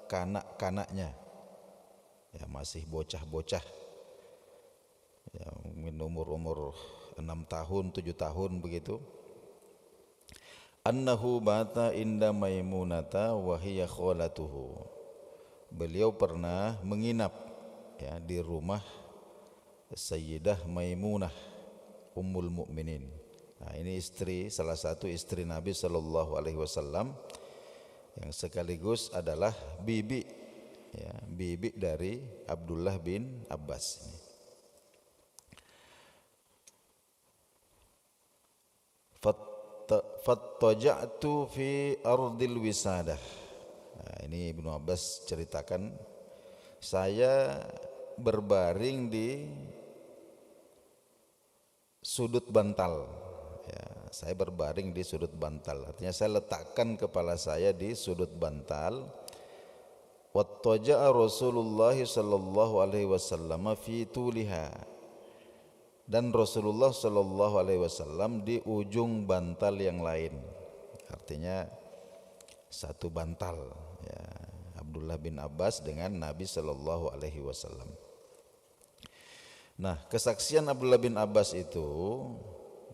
kanak-kanaknya, ya masih bocah-bocah, ya mungkin umur 6 tahun 7 tahun begitu. Annahu bata inda Maimunata wa hiya khalatuhu. Beliau pernah menginap, ya, di rumah Sayyidah Maimunah Ummul Mukminin. Nah, ini istri, salah satu istri Nabi sallallahu alaihi wasallam yang sekaligus adalah bibi, ya, bibi dari Abdullah bin Abbas. Fattaja'tu fi ardil wisadah. Nah, ini Ibnu Abbas ceritakan, saya berbaring di sudut bantal, ya, saya berbaring di sudut bantal, artinya saya letakkan kepala saya di sudut bantal. Wattaja'a Rasulullah sallallahu alaihi wasallam fi tuliha, dan Rasulullah sallallahu alaihi wasallam di ujung bantal yang lain, artinya satu bantal, ya, Abdullah bin Abbas dengan Nabi sallallahu alaihi wasallam. Nah, kesaksian Abdullah bin Abbas itu,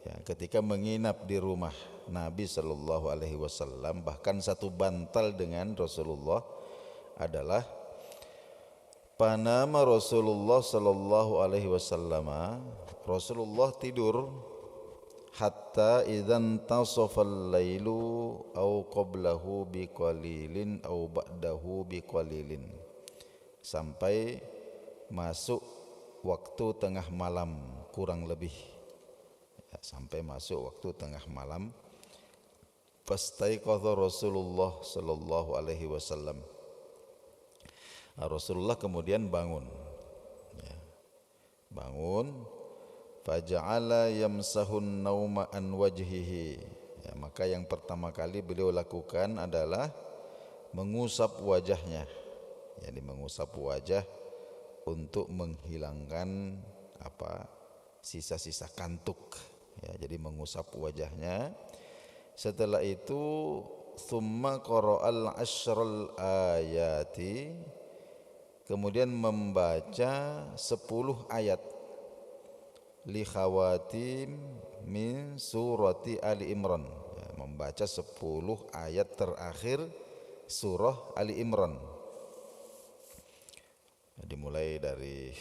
ya, ketika menginap di rumah Nabi sallallahu alaihi wasallam, bahkan satu bantal dengan Rasulullah, adalah panama Rasulullah sallallahu alaihi wasallam, Rasulullah tidur hatta idzan tasafal lailu au qablahu biqalilin au ba'dahu biqalilin, sampai masuk waktu tengah malam kurang lebih, ya, sampai masuk waktu tengah malam. Fastaiqadha Rasulullah sallallahu alaihi wasallam, Rasulullah kemudian bangun, ya, bangun. Faja'ala yamsahun nauma an wajhihi, ya, maka yang pertama kali beliau lakukan adalah mengusap wajahnya, jadi mengusap wajah untuk menghilangkan sisa-sisa kantuk, ya, jadi mengusap wajahnya. Setelah itu thumma qara'al asyral ayati, kemudian membaca 10 ayat li khawatim min surati Ali Imran, ya, membaca 10 ayat terakhir surah Ali Imran. Dimulai dari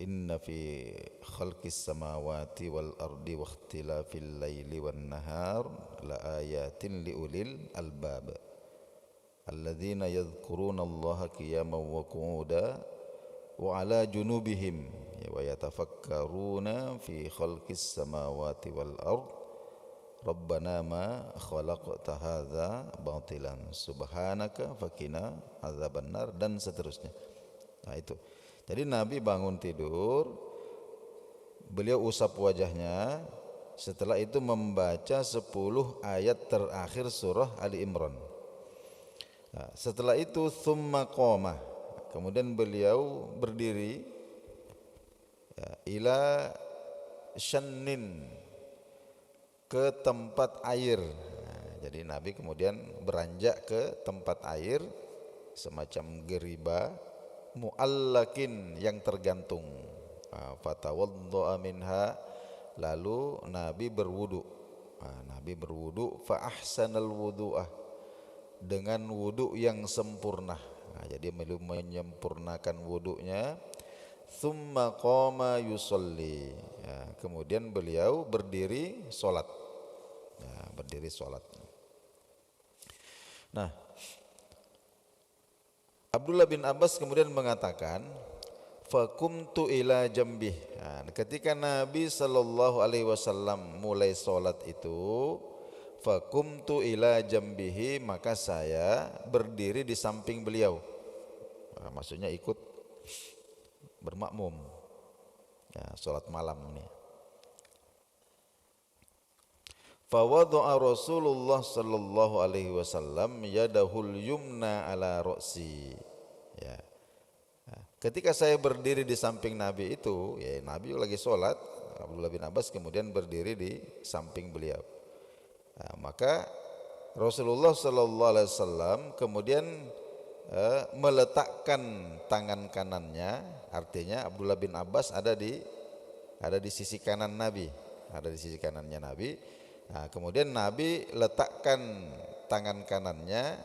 inna fi khalqis samawati wal ardi wa ikhtilafil laili wan nahar la ayatin liulil albab alladzina yadhkuruna Allaha qiyaman wa qu'udan wa ala junubihim, ya, wa yatafakkaruna fi khalqis samawati wal ard rabbana ma khalaqta hadza batilan subhanaka faqina adzabannar, dan seterusnya. Nah, itu. Jadi Nabi bangun tidur, beliau usap wajahnya, setelah itu membaca 10 ayat terakhir surah Ali Imran. Nah, setelah itu thumma qama, kemudian beliau berdiri, ya, ila syannin, ke tempat air. Nah, jadi Nabi kemudian beranjak ke tempat air, semacam geriba mu'allakin, yang tergantung. Fatawadda'a minha, lalu Nabi berwudu. Nabi berwudu, fa ahsanal wudu'ah, dengan wudu yang sempurna. Jadi beliau menyempurnakan wudunya. Thumma qama yusalli, ya, kemudian beliau berdiri sholat, ya, berdiri sholat. Nah, Abdullah bin Abbas kemudian mengatakan, fakumtu ila jambih. Nah, ketika Nabi sallallahu alaihi wasallam mulai sholat itu, fakumtu ila jambihi, maka saya berdiri di samping beliau. Nah, maksudnya ikut bermakmum, ya, sholat malam ini. Fawadha'a Rasulullah sallallahu alaihi wasallam yadahul yumna ala ra'si, ya. Nah, ketika saya berdiri di samping Nabi itu, ya, Nabi lagi sholat, Abdullah bin Abbas kemudian berdiri di samping beliau. Nah, maka Rasulullah sallallahu alaihi wasallam kemudian meletakkan tangan kanannya, artinya Abdullah bin Abbas ada di sisi kanan Nabi, ada di sisi kanannya Nabi. Nah, kemudian Nabi letakkan tangan kanannya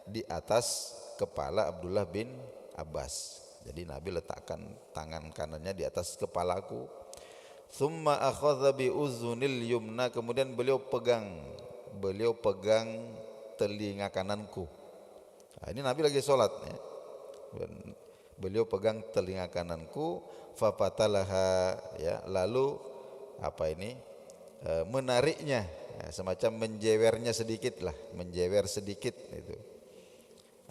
di atas kepala Abdullah bin Abbas. Jadi Nabi letakkan tangan kanannya di atas kepalaku. Thumma akhadha bi uzunil yumna, kemudian beliau pegang telinga kananku. Nah, ini Nabi lagi sholat ya. Beliau pegang telinga kananku, fafatalaha ya, lalu menariknya ya, semacam menjewernya sedikit lah, menjewer sedikit itu.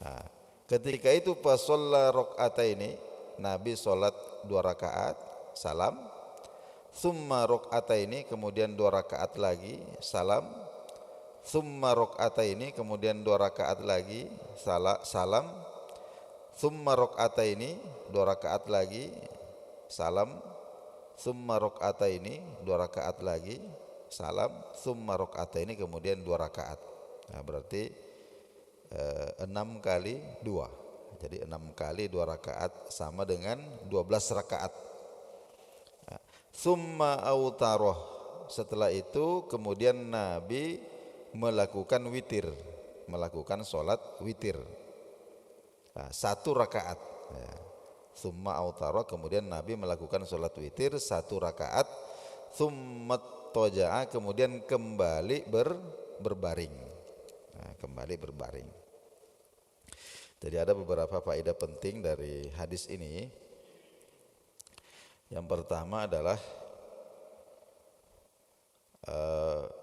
Nah, ketika itu pas sholat rakaataini, Nabi sholat 2 rakaat salam, summa rakaataini, kemudian 2 rakaat lagi salam, summa rakaataini, kemudian 2 rakaat lagi salam, summa rakaataini, 2 rakaat lagi salam, summa rakaataini, 2 rakaat lagi salam, summa rakaataini, kemudian 2 rakaat. Nah, berarti 6 kali 2. Jadi 6 kali 2 rakaat sama dengan 12 rakaat. Nah, summa autaroh, setelah itu kemudian Nabi melakukan witir, melakukan sholat witir. Nah, 1 rakaat ya. Summa autaroh, kemudian Nabi melakukan sholat witir 1 rakaat. Summa toja'a, kemudian kembali berbaring. Nah, kembali berbaring. Jadi ada beberapa faedah penting dari hadis ini. Yang pertama adalah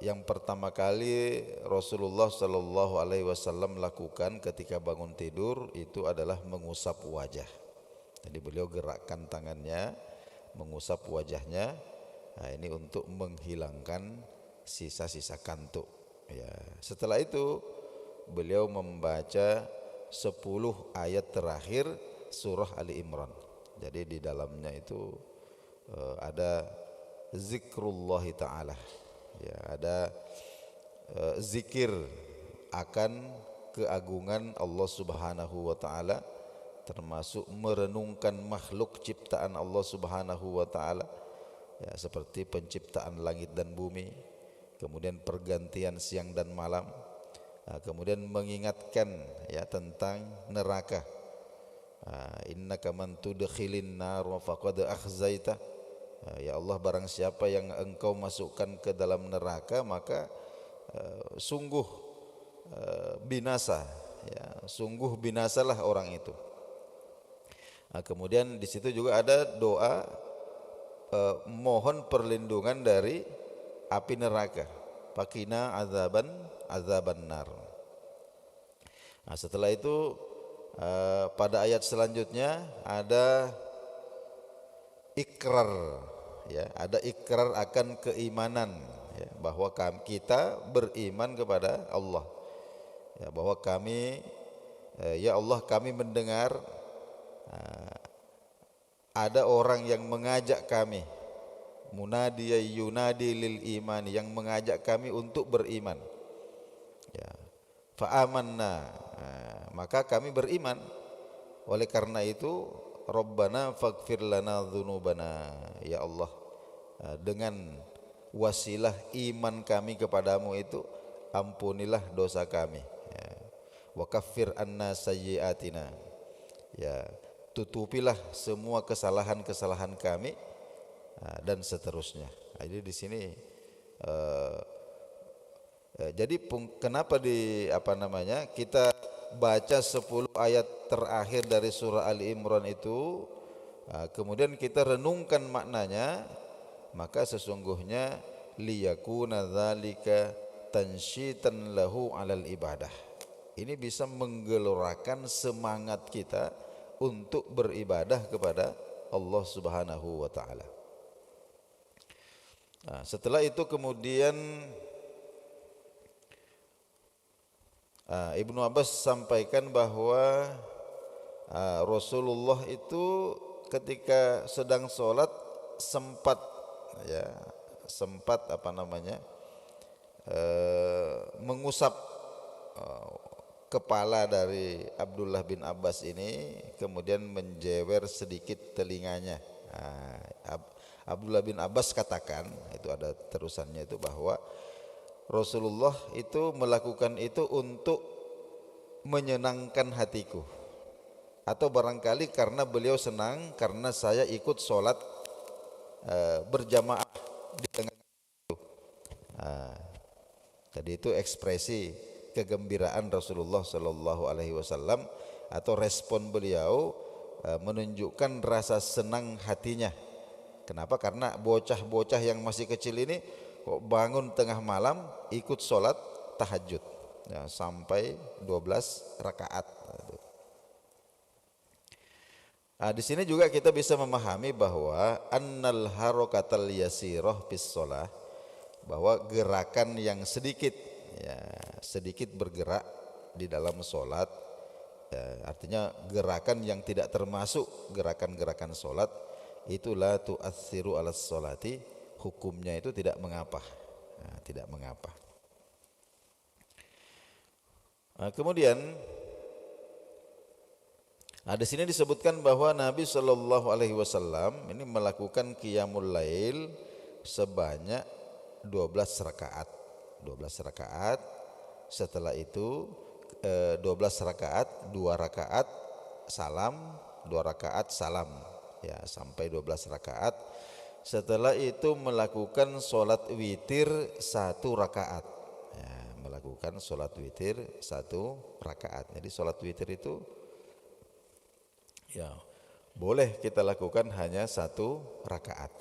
yang pertama kali Rasulullah Shallallahu Alaihi Wasallam lakukan ketika bangun tidur itu adalah mengusap wajah. Jadi beliau gerakkan tangannya, mengusap wajahnya. Nah, ini untuk menghilangkan sisa-sisa kantuk. Ya. Setelah itu beliau membaca 10 ayat terakhir surah Ali Imran. Jadi di dalamnya itu ada zikrullah ta'ala. Ya, ada zikir akan keagungan Allah Subhanahu wa taala, termasuk merenungkan makhluk ciptaan Allah Subhanahu wa taala. Ya, seperti penciptaan langit dan bumi, kemudian pergantian siang dan malam. Nah, kemudian mengingatkan ya tentang neraka. Innaka man tudkhilin nar wa faqad akhzaita. Ya Allah, barang siapa yang engkau masukkan ke dalam neraka maka sungguh binasa ya, sungguh binasalah orang itu. Nah, kemudian di situ juga ada doa mohon perlindungan dari api neraka. Faqina azaban nar. Nah, setelah itu pada ayat selanjutnya ada ikrar ya, ada ikrar akan keimanan ya, bahwa kita beriman kepada Allah ya, bahwa kami ya Allah, kami mendengar ada orang yang mengajak kami, munadi yunadi lil iman, yang mengajak kami untuk beriman ya, fa amanna, maka kami beriman. Oleh karena itu Rabbana faghfir lana dzunubana, ya Allah, dengan wasilah iman kami kepadamu itu ampunilah dosa kami ya. Wa kaffir anna sayyiatina, ya tutupilah semua kesalahan-kesalahan kami dan seterusnya. Jadi di sini jadi kenapa kita baca 10 ayat terakhir dari surah Ali Imran itu, kemudian kita renungkan maknanya, maka sesungguhnya liyakuna dzalika tansyitan lahu alal ibadah. Ini bisa menggelorakan semangat kita untuk beribadah kepada Allah Subhanahu wa taala. Nah, setelah itu kemudian Ibnu Abbas sampaikan bahwa Rasulullah itu ketika sedang sholat sempat mengusap eh, kepala dari Abdullah bin Abbas ini kemudian menjewer sedikit telinganya. Nah, Abdullah bin Abbas katakan, itu ada terusannya itu, bahwa Rasulullah itu melakukan itu untuk menyenangkan hatiku, atau barangkali karena beliau senang karena saya ikut sholat berjamaah di tengah. Jadi itu ekspresi kegembiraan Rasulullah Shallallahu Alaihi Wasallam atau respon beliau menunjukkan rasa senang hatinya. Kenapa? Karena bocah-bocah yang masih kecil ini kok bangun tengah malam ikut sholat tahajud ya, sampai 12 rakaat. Nah, di sini juga kita bisa memahami bahwa annal harokatal yasirah bis sholah, bahwa gerakan yang sedikit, ya, sedikit bergerak di dalam sholat, ya, artinya gerakan yang tidak termasuk gerakan-gerakan sholat, itulah tu'atsiru alas sholati, hukumnya itu tidak mengapa, nah, tidak mengapa. Nah, kemudian di sini disebutkan bahwa Nabi Shallallahu Alaihi Wasallam ini melakukan qiyamul lail sebanyak 12 rakaat. 12 rakaat. Setelah itu 12 rakaat, 2 rakaat salam, 2 rakaat salam, ya, sampai 12 rakaat. Setelah itu melakukan sholat witir 1 rakaat, ya, melakukan sholat witir 1 rakaat. Jadi sholat witir itu, ya, boleh kita lakukan hanya 1 rakaat.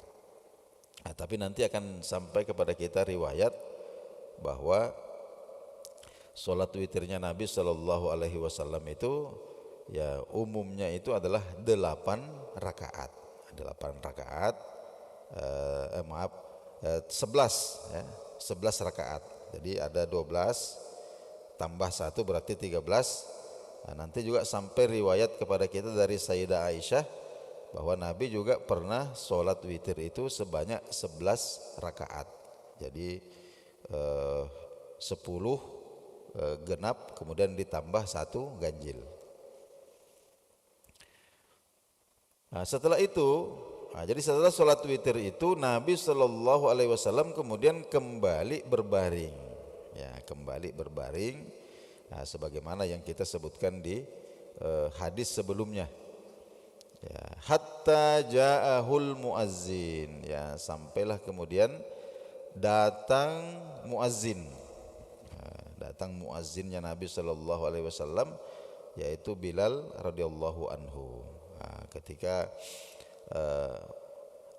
Nah, tapi nanti akan sampai kepada kita riwayat bahwa sholat witirnya Nabi Shallallahu Alaihi Wasallam itu, ya, umumnya itu adalah 8 rakaat, 8 rakaat, 11, ya, 11 rakaat. Jadi ada 12 tambah 1 berarti 13. Nah, nanti juga sampai riwayat kepada kita dari Sayyidah Aisyah bahwa Nabi juga pernah sholat witir itu sebanyak 11 rakaat. Jadi 10 genap kemudian ditambah 1 ganjil. Nah, setelah itu, jadi setelah sholat witir itu Nabi Shallallahu Alaihi Wasallam kemudian kembali berbaring, ya, kembali berbaring. Nah, sebagaimana yang kita sebutkan di hadis sebelumnya, ya, hatta ja'ahul muazzin, ya, sampailah kemudian datang muazzin, datang muazzinnya Nabi Shallallahu Alaihi Wasallam, yaitu Bilal radhiyallahu anhu. Nah, ketika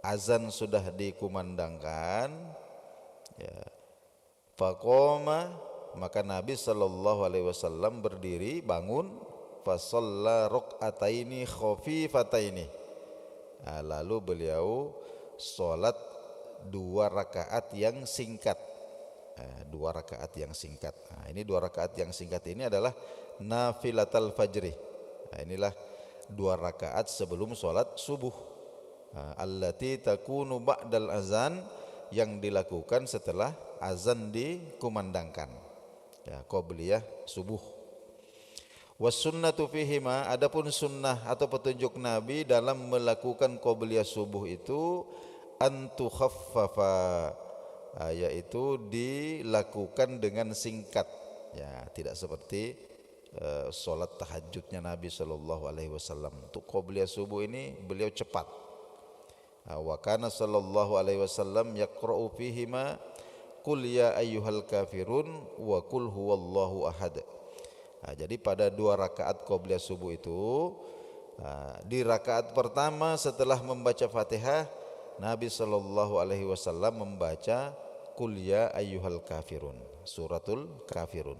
azan sudah dikumandangkan, ya, faqoma, maka Nabi Shallallahu Alaihi Wasallam berdiri, bangun, fasalla rakaataini khafifataini. Nah, lalu beliau sholat 2 rakaat yang singkat, 2 rakaat yang singkat. Nah, ini 2 rakaat yang singkat ini adalah nafilatul fajri. Nah, inilah 2 rakaat sebelum sholat subuh, allati takunu ba'dal azan, yang dilakukan setelah azan dikumandangkan, ya, qobliyah subuh. Was sunnatu fihima, adapun sunnah atau petunjuk Nabi dalam melakukan qobliyah subuh itu antu khaffafa, yaitu dilakukan dengan singkat, ya, tidak seperti sholat tahajudnya Nabi Shallallahu Alaihi Wasallam. Untuk qobliyah subuh ini beliau cepat. Wa kana Shallallahu Alaihi Wasallam yaqra'u fihima qul ya ayyuhal kafirun wa qul huwallahu ahad. Jadi pada 2 rakaat qobliyah subuh itu, di rakaat pertama setelah membaca Fatihah, Nabi Shallallahu Alaihi Wasallam membaca qul ya ayyuhal kafirun, suratul kafirun.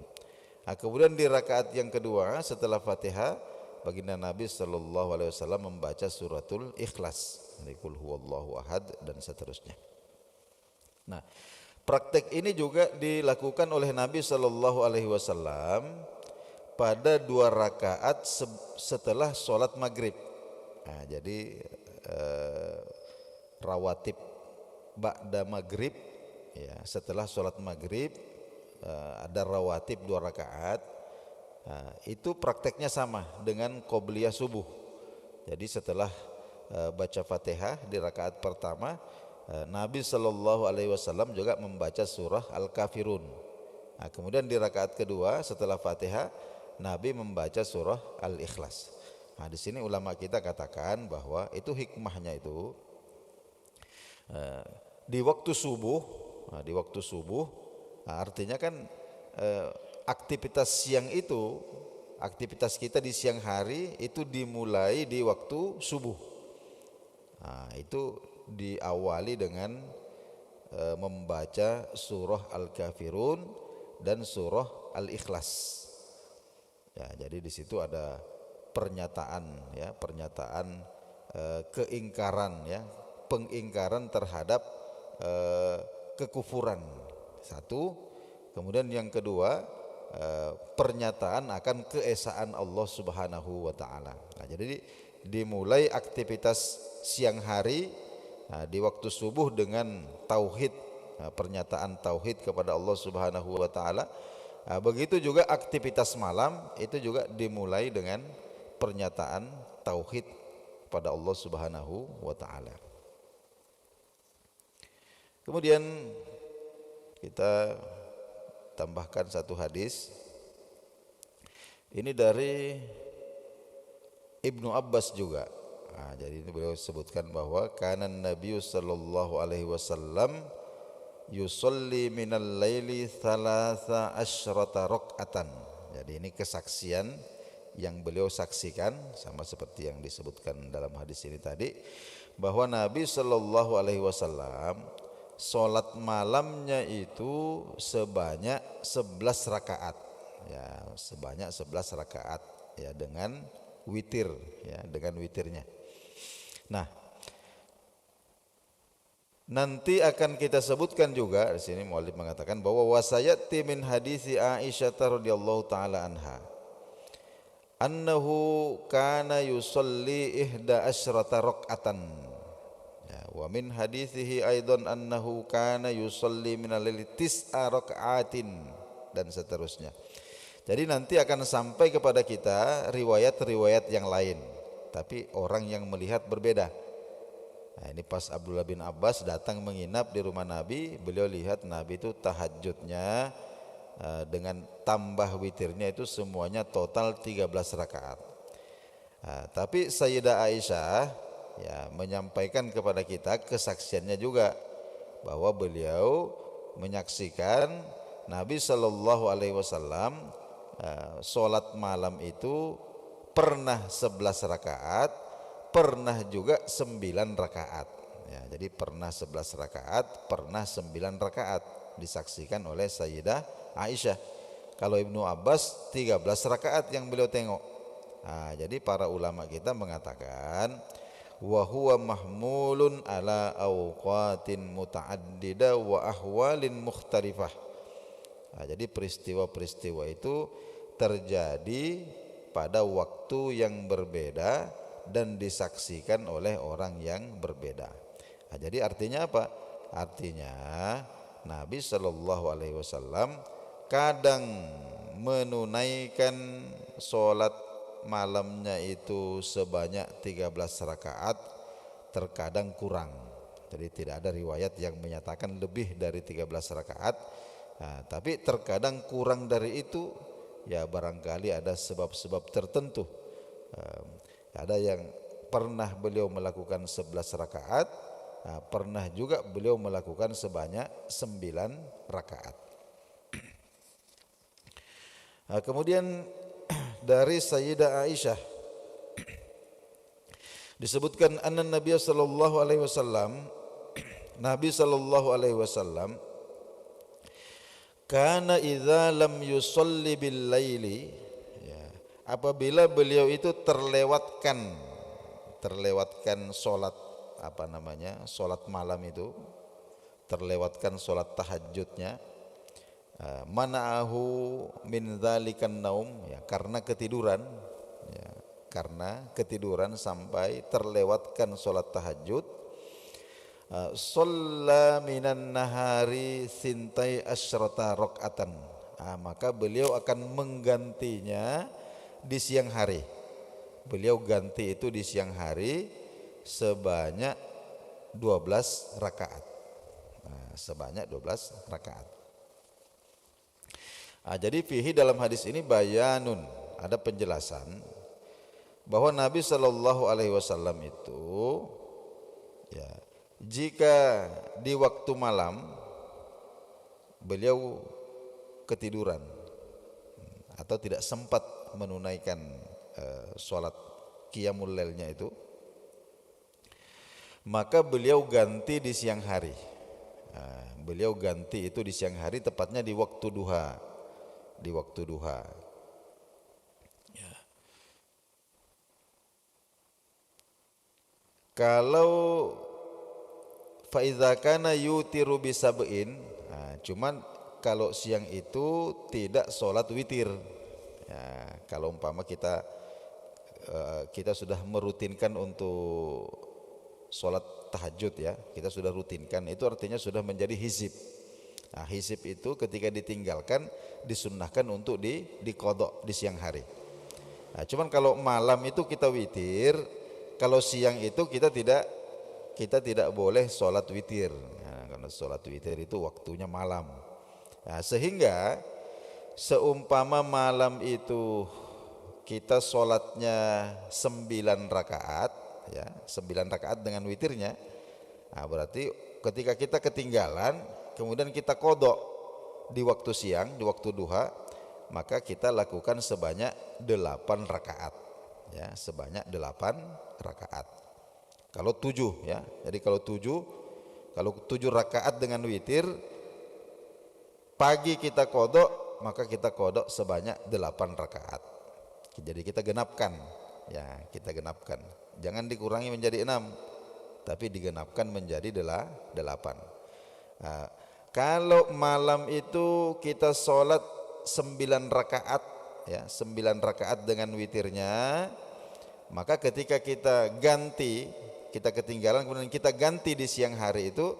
Kemudian di rakaat yang kedua setelah Fatihah, baginda Nabi Shallallahu Alaihi Wasallam membaca suratul Ikhlas, qul huwallahu ahad, dan seterusnya. Nah, praktek ini juga dilakukan oleh Nabi Shallallahu Alaihi Wasallam pada 2 rakaat setelah sholat maghrib. Nah, jadi rawatib ba'da maghrib, ya, setelah sholat maghrib ada rawatib 2 rakaat, itu prakteknya sama dengan qobliyah subuh. Jadi setelah baca Fatihah di rakaat pertama, Nabi Shallallahu Alaihi Wasallam juga membaca surah Al-Kafirun. Kemudian di rakaat kedua setelah Fatihah, Nabi membaca surah Al-Ikhlas. Di sini ulama kita katakan bahwa itu hikmahnya itu di waktu subuh. Di waktu subuh, artinya kan aktivitas siang itu, aktivitas kita di siang hari itu dimulai di waktu subuh. Itu diawali dengan membaca surah Al-Kafirun dan surah Al-Ikhlas. Jadi di situ ada pernyataan keingkaran, pengingkaran terhadap kekufuran. Satu, kemudian yang kedua pernyataan akan keesaan Allah Subhanahu wa taala. Jadi dimulai aktivitas siang hari di waktu subuh dengan tauhid, pernyataan tauhid kepada Allah Subhanahu wa taala. Begitu juga aktivitas malam itu juga dimulai dengan pernyataan tauhid kepada Allah Subhanahu wa taala. Kemudian kita tambahkan satu hadis. Ini dari Ibnu Abbas juga. Jadi ini beliau sebutkan bahwa kana Nabi sallallahu alaihi wasallam yusolli minal laili 13 rakaatan. Jadi ini kesaksian yang beliau saksikan, sama seperti yang disebutkan dalam hadis ini tadi, bahwa Nabi sallallahu alaihi wasallam salat malamnya itu sebanyak 11 rakaat. Sebanyak 11 rakaat dengan witir, dengan witirnya. Nah, nanti akan kita sebutkan juga di sini muallif mengatakan bahwa wasayati min hadisi Aisyah radhiyallahu taala anha annahu kana yusalli 11 rakaatan. Wa min hadisihi aidan annahu kana yusalli min al-laili 9 rakaatin, dan seterusnya. Jadi nanti akan sampai kepada kita riwayat-riwayat yang lain, tapi orang yang melihat berbeda. Ini pas Abdullah bin Abbas datang menginap di rumah Nabi, beliau lihat Nabi itu tahajudnya dengan tambah witirnya itu semuanya total 13 rakaat. Tapi Sayyidah Aisyah menyampaikan kepada kita kesaksiannya juga, bahwa beliau menyaksikan Nabi Shallallahu Alaihi Wasallam sholat malam itu pernah 11 rakaat, pernah juga 9 rakaat. Jadi pernah 11 rakaat, pernah 9 rakaat disaksikan oleh Sayyidah Aisyah. Kalau Ibnu Abbas 13 rakaat yang beliau tengok. Jadi para ulama kita mengatakan wa huwa mahmulun ala awqatin muta'addida wa ahwalin mukhtalifah. Jadi peristiwa-peristiwa itu terjadi pada waktu yang berbeda dan disaksikan oleh orang yang berbeda. Jadi artinya apa? Artinya Nabi Shallallahu Alaihi Wasallam kadang menunaikan sholat malamnya itu sebanyak 13 rakaat, terkadang kurang. Jadi tidak ada riwayat yang menyatakan lebih dari 13 rakaat. Tapi terkadang kurang dari itu, barangkali ada sebab-sebab tertentu. Ada yang pernah beliau melakukan 11 rakaat, pernah juga beliau melakukan sebanyak 9 rakaat. Kemudian dari Sayyidah Aisyah disebutkan anna Nabi sallallahu alaihi wasallam, Nabi sallallahu alaihi wasallam kana idza lam yusalli bil laili, apabila beliau itu terlewatkan salat salat malam itu, terlewatkan salat tahajudnya, mana'ahu min dzalikan naum, karena ketiduran sampai terlewatkan salat tahajud. Shalla minan nahari sintai asyrata rakaatan, maka beliau akan menggantinya di siang hari. Beliau ganti itu di siang hari sebanyak 12 rakaat. Sebanyak 12 rakaat. Jadi fihi dalam hadis ini bayanun, ada penjelasan bahwa Nabi Shallallahu Alaihi Wasallam itu ya, jika di waktu malam beliau ketiduran atau tidak sempat menunaikan sholat qiyamul lailnya itu, maka beliau ganti di siang hari. Beliau ganti itu di siang hari, tepatnya di waktu duha. Di waktu duha. Ya. Kalau faiza kana yutiru bisab'in, cuman kalau siang itu tidak sholat witir. Ya, kalau umpama kita sudah merutinkan untuk sholat tahajud ya, kita sudah rutinkan, itu artinya sudah menjadi hizib. Hizib itu ketika ditinggalkan disunnahkan untuk diqodok di siang hari. Cuman kalau malam itu kita witir, kalau siang itu kita tidak boleh sholat witir. Karena sholat witir itu waktunya malam. Sehingga seumpama malam itu kita sholatnya 9 rakaat, ya 9 rakaat dengan witirnya, berarti ketika kita ketinggalan kemudian kita kodok di waktu siang, di waktu duha, maka kita lakukan sebanyak 8 rakaat, ya sebanyak 8 rakaat. Kalau 7 ya, jadi kalau 7 rakaat dengan witir, pagi kita kodok, maka kita kodok sebanyak 8 rakaat. Jadi kita genapkan, ya kita genapkan. Jangan dikurangi menjadi 6, tapi digenapkan menjadi 8. Kalau malam itu kita sholat 9 rakaat, ya 9 rakaat dengan witirnya, maka ketika kita ganti, kita ketinggalan kemudian kita ganti di siang hari itu,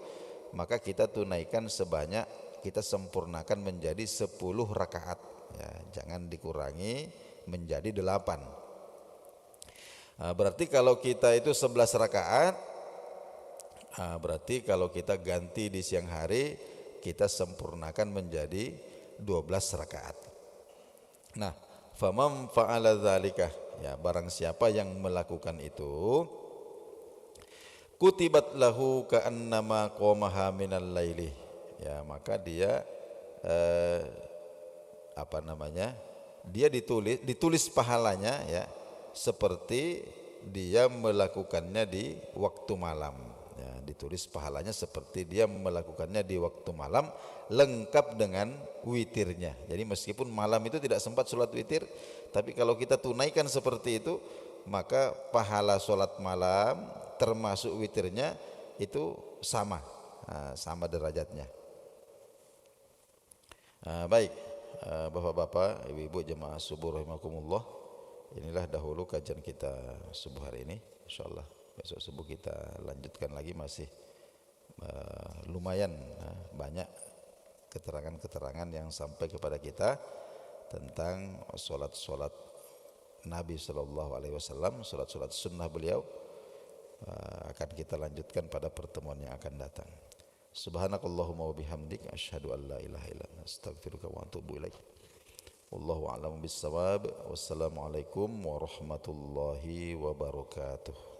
maka kita tunaikan sebanyak, kita sempurnakan menjadi 10 rakaat, ya jangan dikurangi menjadi 8. Berarti kalau kita itu 11 rakaat, berarti kalau kita ganti di siang hari, kita sempurnakan menjadi 12 rakaat. Nah, faman fa'ala dzalika, ya barang siapa yang melakukan itu, kutibat lahu ka'annama qamaha minal laili, ya maka dia dia ditulis pahalanya ya seperti dia melakukannya di waktu malam. Ya, ditulis pahalanya seperti dia melakukannya di waktu malam, lengkap dengan witirnya. Jadi meskipun malam itu tidak sempat sholat witir, tapi kalau kita tunaikan seperti itu, maka pahala sholat malam termasuk witirnya itu sama, sama derajatnya. Baik, bapak-bapak, ibu-ibu jemaah subuh rahimakumullah, inilah dahulu kajian kita subuh hari ini. Insyaallah besok subuh kita lanjutkan lagi, masih lumayan banyak keterangan-keterangan yang sampai kepada kita tentang sholat-sholat Nabi Shallallahu Alaihi Wasallam, sholat-sholat sunnah beliau. Akan kita lanjutkan pada pertemuan yang akan datang. Subhanakallahumma wa bihamdik, asyhadu an la ilaha illa anta, astaghfiruka wa atubu ilaik. Wallahu a'lamu bis-shawab. Wassalamualaikum warahmatullahi wabarakatuh.